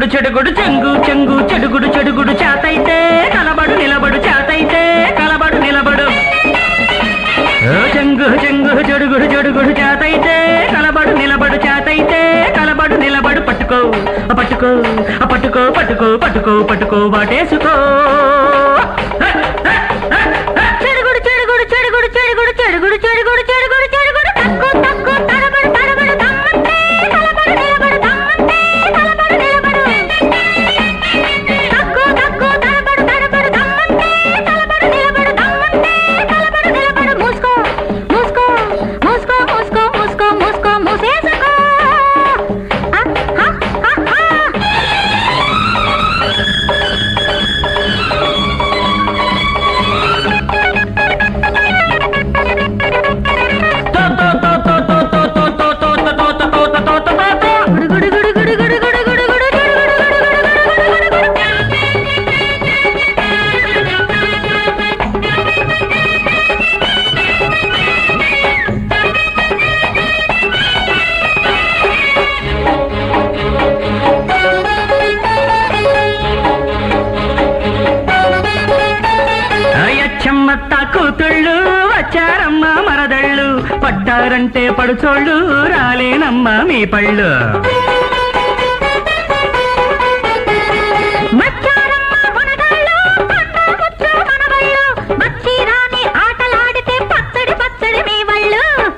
చెడుగుడు చెడుగుడు చెంగు చెంగు చెడుగుడు చెడుగుడు చేతైతే కలబడు నిలబడు చేతైతే కలబడు నిలబడు చెంగు చెంగు చెడుగుడు చెడుగుడు చేతైతే కలబడు నిలబడు చేతైతే కలబడు నిలబడు పట్టుకో పట్టుకో పట్టుకో పట్టుకో పట్టుకో పట్టుకో వాటేసుకో చెడుగుడు చెడుగుడు చెడుగుడు చెడుగుడు చెడుగుడు చెడుగుడు చెడుగుడు చెడుగుడు తక్కువ తక్కువ తడబడు తడబడు దమ్మంటే కలబడు నిలబడు దమ్మంటే కలబడు నిలబడు తక్కువ తక్కువ తడబడు తడబడు దమ్మంటే కలబడు నిలబడు దమ్మంటే కలబడు నిలబడు మూసుకో మూసుకో మూసుకో మూసుకో మూసుకో మూసుకో మూసేసుకో కూతుళ్ళు వచ్చారమ్మ మరదళ్ళు పడ్డారంటే పడుచోళ్ళు రాలేనమ్మ మీ పళ్ళు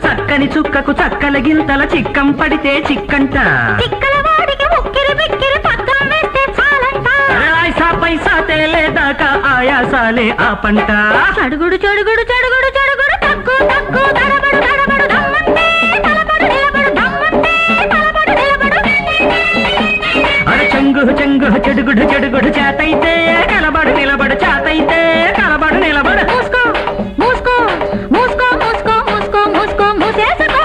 చక్కని చుక్కకు చక్కల గింతల చిక్కం పడితే చిక్కంట పైసా తేలేదాకా ఆయాసాలే ఆ పంట చెడుగుడు చెడుగుడు చెడుగుడు చెడుగుడు తక్కువ తక్కువ తడబడు తడబడు దమ్మంటే కలబడు నిలబడు దమ్మంటే కలబడు నిలబడు అరే చెంగు చెంగు చెడుగుడు చెడుగుడు చేతైతే కలబడు నిలబడు చేతైతే కలబడు నిలబడు మూసుకో మూసుకో మూసుకో మూసుకో మూసుకో మూసుకో మూసేసుకో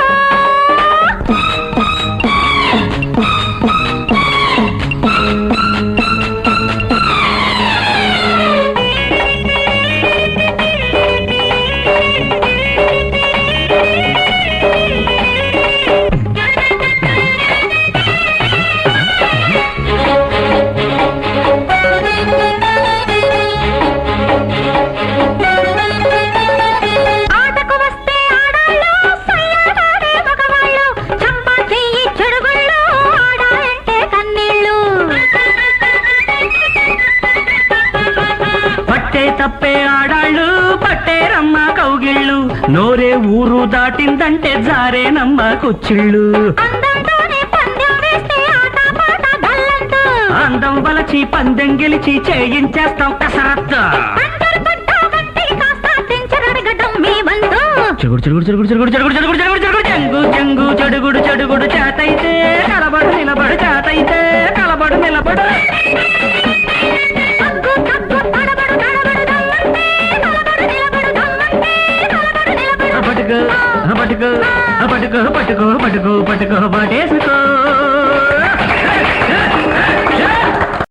తప్పే ఆడాళ్ళు పట్టేరమ్మ కౌగిళ్ళు నోరే ఊరు దాటిందంటే జారేనమ్మ కుచ్చిళ్ళు అందం వలచి పందెం గెలిచి చేయించేస్తాం కసరత్తు చెగుడు చెగుడు చెగుడు చెగుడు చెగుడు చెగుడు చెగుడు చెగుడు చెంగు చెంగు చెడుగుడు చెడుగుడు చేతైతే కలబడు నిలబడు చేతైతే కలబడు నిలబడు పట్టుకో పట్టుకో పట్టుకో పట్టుకో పట్టుకో పట్టేసుకో